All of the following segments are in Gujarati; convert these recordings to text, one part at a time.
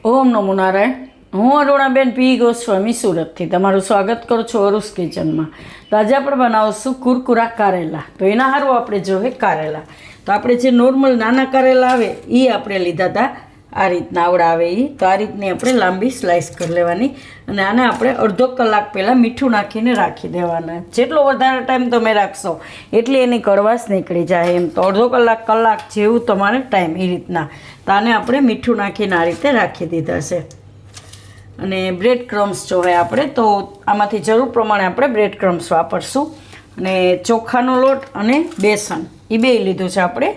ઓમ નમો નારાયણ. હું અરુણાબેન પી ગોસ્વામી સુરતથી તમારું સ્વાગત કરું છું અરુસ કિચનમાં. તો આજે આપણે બનાવશું કુરકુરા કારેલા. તો એના સારું આપણે જોઈએ કારેલા. તો આપણે જે નોર્મલ નાના કારેલા આવે એ આપણે લીધા હતા. આ રીતના આવડા આવે એ. તો આ રીતની આપણે લાંબી સ્લાઇસ કરી લેવાની અને આને આપણે અડધો કલાક પહેલાં મીઠું નાખીને રાખી દેવાના. જેટલો વધારે ટાઈમ તમે રાખશો એટલી એની કડવાશ નીકળી જાય એમ. તો અડધો કલાક જેવું તમારે ટાઈમ એ રીતના. તો આને આપણે મીઠું નાખીને આ રીતે રાખી દીધા છે. અને બ્રેડ ક્રમ્સ જોઈએ આપણે તો આમાંથી જરૂર પ્રમાણે આપણે બ્રેડ ક્રમ્સ વાપરશું. અને ચોખાનો લોટ અને બેસન એ બે લીધું છે આપણે.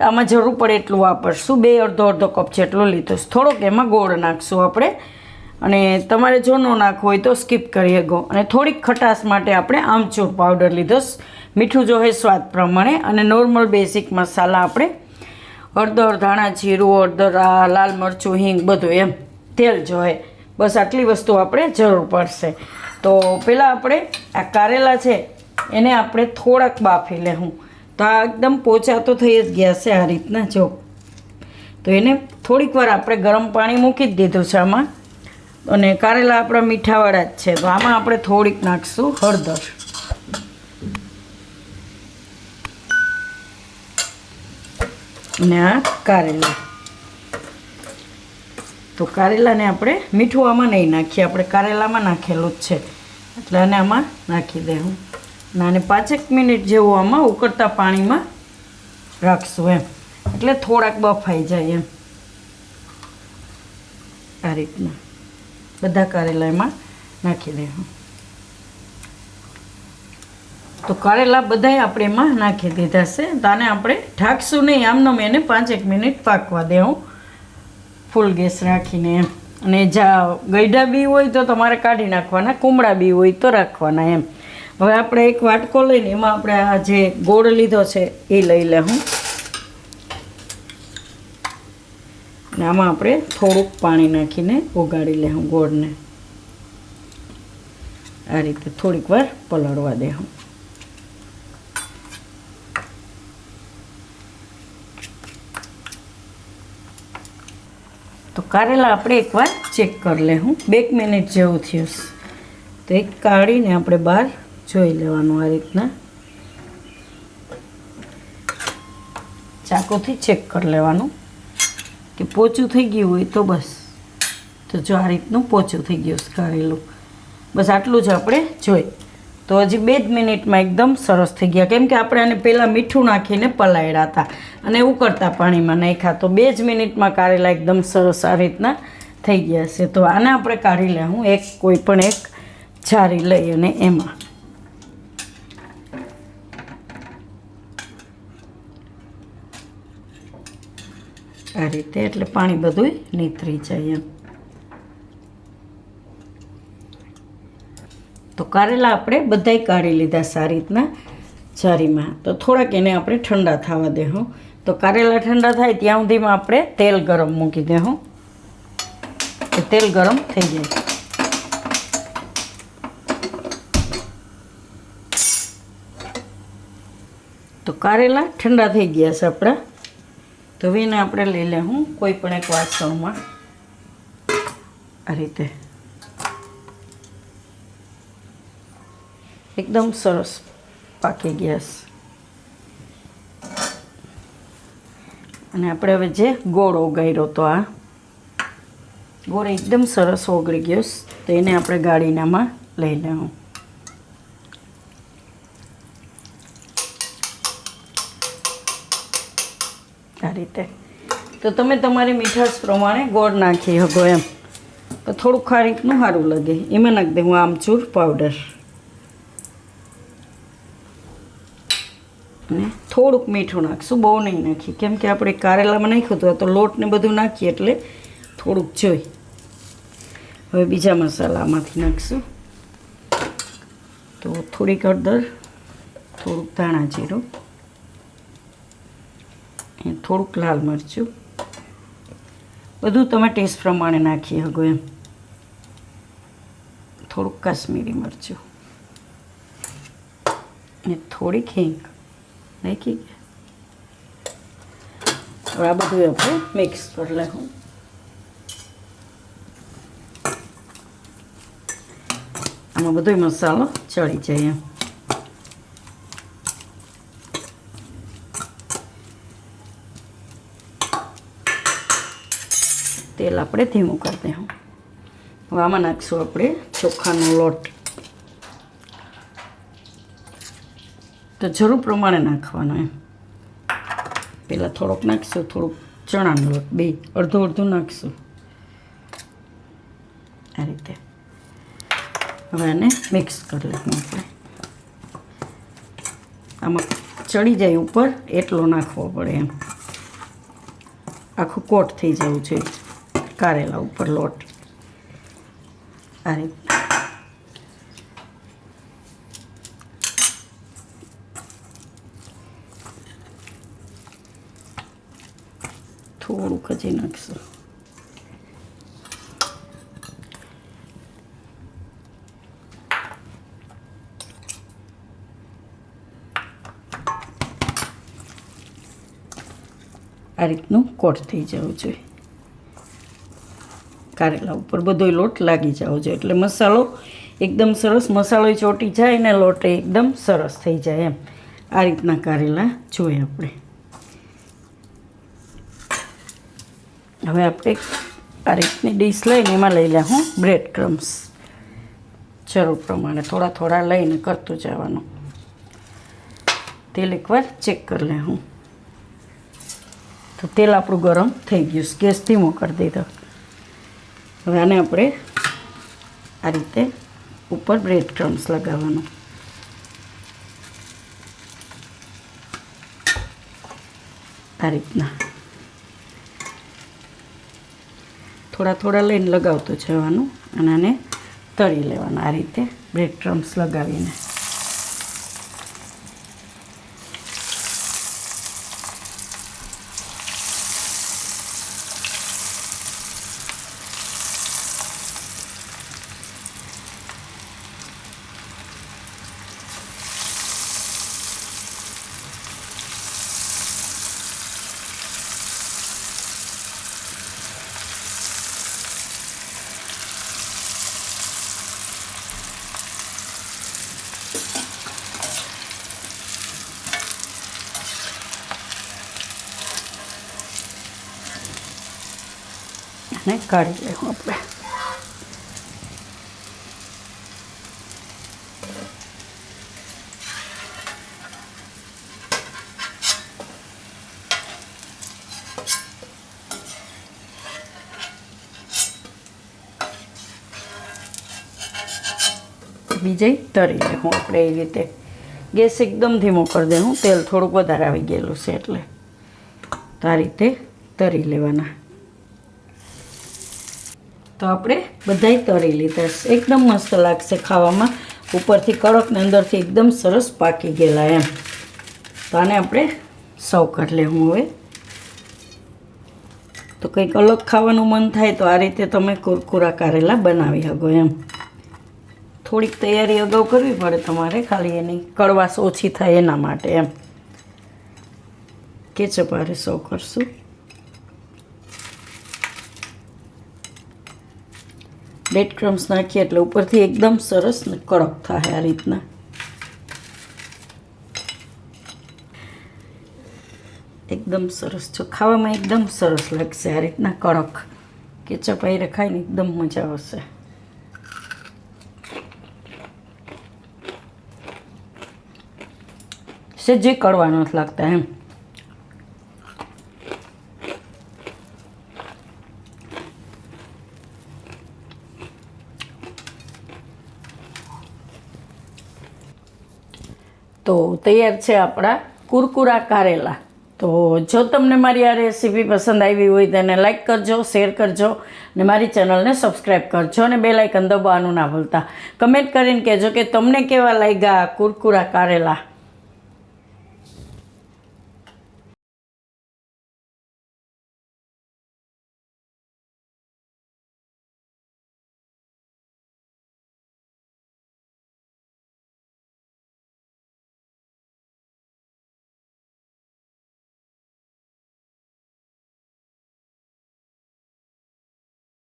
આમાં જરૂર પડે એટલું વાપરશું. બે અડધો કપ જેટલું લીધું છે. થોડોક એમાં ગોળ નાખશું આપણે. અને તમારે જો ન નાખવું હોય તો સ્કીપ કરી શકો. અને થોડીક ખટાશ માટે આપણે આમચૂર પાવડર લીધો. મીઠું જોઈએ સ્વાદ પ્રમાણે. અને નોર્મલ બેઝિક મસાલા આપણે હળદર, ધાણા જીરું, હળદર, લાલ મરચું, હિંગ બધું એમ. તેલ જોઈએ. બસ આટલી વસ્તુ આપણે જરૂર પડશે. તો પહેલાં આપણે આ કારેલા છે એને આપણે થોડાક બાફી લેવું. તો આ એકદમ પોચા તો થઈ જ ગયા છે આ રીતના જો. તો એને થોડીક વાર આપણે ગરમ પાણી મૂકી જ દીધું છે આમાં. અને કારેલા આપણા મીઠાવાળા જ છે તો આમાં આપણે થોડીક નાખીશું હળદર. અને આ કારેલા. તો કારેલાને આપણે મીઠું આમાં નહીં નાખીએ. આપણે કારેલામાં નાખેલું જ છે એટલે આને આમાં નાખી દેવું. અને આને 5 મિનિટ જેવું આમાં ઉકળતા પાણીમાં રાખશું એમ. એટલે થોડાક બફાઈ જાય એમ. આ રીતના બધા કારેલા એમાં નાખી દેવું. તો કારેલા બધાય આપણે એમાં નાખી દીધા છે. તો આને આપણે ઢાંકશું નહીં, આમનો એને 5 મિનિટ પાકવા દેવું ફૂલ ગેસ રાખીને એમ. અને ગઈઢા બી હોય તો તમારે કાઢી નાખવાના, કુમળા બી હોય તો રાખવાના એમ. હવે આપણે એક વાટકો લઈને એમાં આપણે આ જે ગોળ લીધો છે એ લઈ લેવું. અને આમાં આપણે થોડુંક પાણી નાખીને ઓગાળી લેવું ગોળને. આ રીતે થોડીક વાર પલાળવા દેવું. તો કારેલા આપણે એકવાર ચેક કરી લેવું. 2 મિનિટ જેવું થયું તો એક કાઢીને આપણે બહાર જોઈ લેવાનું. આ રીતના ચાકુથી ચેક કરી લેવાનું કે પોચું થઈ ગયું હોય તો બસ. તો જો આ રીતનું પોચું થઈ ગયું કારેલું. બસ આટલું જ આપણે જોઈ. તો હજી 2 જ મિનિટમાં એકદમ સરસ થઈ ગયા. કેમ કે આપણે આને પહેલાં મીઠું નાખીને પલાળ્યા હતા અને ઉકળતા પાણીમાં નાખ્યા. તો 2 જ મિનિટમાં કારેલા એકદમ સરસ આ રીતના થઈ ગયા છે. તો આને આપણે કાઢી લેવું. કોઈ પણ એક છારી લઈ અને એમાં આ રીતે એટલે પાણી બધું નીતરી જાય એમ. તો કારેલા આપણે બધાય કાઢી લીધા સારી રીતના છારીમાં. તો થોડાક એને આપણે ઠંડા થવા દેવું. તો કારેલા ઠંડા થાય ત્યાં સુધીમાં આપણે તેલ ગરમ મૂકી દેવું. તો તેલ ગરમ થઈ જાય. તો કારેલા ઠંડા થઈ ગયા છે આપણા. તો હવે એને આપણે લઈ લેવું કોઈ પણ એક વાસણમાં. આ રીતે એકદમ સરસ પાકી ગયા છે. અને આપણે હવે જે ગોળ ઓગાળ્યો તો આ ગોળ એકદમ સરસ ઓગળી ગયો તો એને આપણે ગાળીનામાં લઈ લેવું. આ રીતે. તો તમે તમારી મીઠાશ પ્રમાણે ગોળ નાખી શકો એમ. તો થોડું ખારીકનું સારું લાગે એમાં નાખી દઉં આમચૂર પાવડર. અને થોડુંક મીઠું નાખશું, બહુ નહીં નાખીએ. કેમ કે આપણે કારેલામાં નાખ્યું હતું તો લોટ ને બધું નાખીએ એટલે થોડુંક જોઈ. હવે બીજા મસાલામાંથી નાખશું. તો થોડીક હળદર, થોડુંક ધાણા જીરું, થોડુંક લાલ મરચું, બધું તમે ટેસ્ટ પ્રમાણે નાખી શકો એમ. થોડુંક કાશ્મીરી મરચું અને થોડીક હિંગ નાખી. હવે આ બધું આપણે મિક્સ કરી લેવું. આમાં બધો મસાલો ચડી જાય એમ. તેલ આપણે ધીમું કરી દઈશું. હવે આમાં નાખીશું આપણે ચોખાનો લોટ. તો જરૂર પ્રમાણે નાખવાનો એમ. પહેલાં થોડોક નાખીશું, થોડુંક ચણાનો લોટ, બે અડધો અડધો નાખીશું આ રીતે. હવે આને મિક્સ કરી લઈશું આપણે. આમાં ચડી જાય ઉપર એટલો નાખવો પડે એમ. આખું કોટ થઈ જવું જોઈએ કારેલા ઉપર લોટ આ રીતે. થોડુંક હજી નાખશું. આ રીતનું કોટ થઈ જવું જોઈએ. કારેલા ઉપર બધો લોટ લાગી જવો જોઈએ એટલે મસાલો એકદમ સરસ, મસાલો ચોટી જાય ને લોટ એકદમ સરસ થઈ જાય એમ. આ રીતના કારેલા જોઈએ આપણે. હવે આપણે આ રીતની ડીશ લઈને એમાં લઈ લેવું બ્રેડ ક્રમ્સ. જરૂર પ્રમાણે થોડા થોડા લઈને કરતું જવાનું. તેલ એકવાર ચેક કરી લેવું. તો તેલ આપણું ગરમ થઈ ગયું, ગેસ ધીમો કરી દીધો. હવે આને આપણે આ રીતે ઉપર બ્રેડ ક્રમ્સ લગાવવાનું. આ રીતના થોડા થોડા લઈને લગાવતું જવાનું અને આને તળી લેવાના આ રીતે બ્રેડ ક્રમ્સ લગાવીને. અને કાઢી લેવું આપણે. બીજે તરી લેવું આપણે એ રીતે. ગેસ એકદમ ધીમો કરી દેવું. તેલ થોડુંક વધારે આવી ગયેલું છે એટલે તો આ રીતે તરી લેવાના. તો આપણે બધાય તરી લીધા છે. એકદમ મસ્ત લાગશે ખાવામાં. ઉપરથી કડક ને અંદરથી એકદમ સરસ પાકી ગયેલા એમ. તો આને આપણે સર્વ કરી લેવું. હવે તો કંઈક અલગ ખાવાનું મન થાય તો આ રીતે તમે કુરકુરા કારેલા બનાવી શકો એમ. થોડીક તૈયારી અગાઉ કરવી પડે તમારે, ખાલી એની કડવાશ ઓછી થાય એના માટે એમ. કેચઅપ આરે સર્વ કરશું. બ્રેડ ક્રમ્સ નાખીએ એટલે ઉપરથી એકદમ સરસ ને કડક થાય આ રીતના. એકદમ સરસ જો ખાવામાં એકદમ સરસ લાગશે આ રીતના કડક. કેચઅપ આરે ખાઈને એકદમ મજા આવશે. જે કડવા નથી લાગતા એમ. તો તૈયાર છે આપણા કુરકુરા કારેલા. તો જો તમને મારી આ રેસીપી પસંદ આવી હોય તો એને લાઈક કરજો, શેર કરજો ને મારી ચેનલને સબસ્ક્રાઈબ કરજો અને બેલ આઇકન દબાવવાનું ના ભૂલતા. કમેન્ટ કરીને કહેજો કે તમને કેવા લાગ્યા કુરકુરા કારેલા.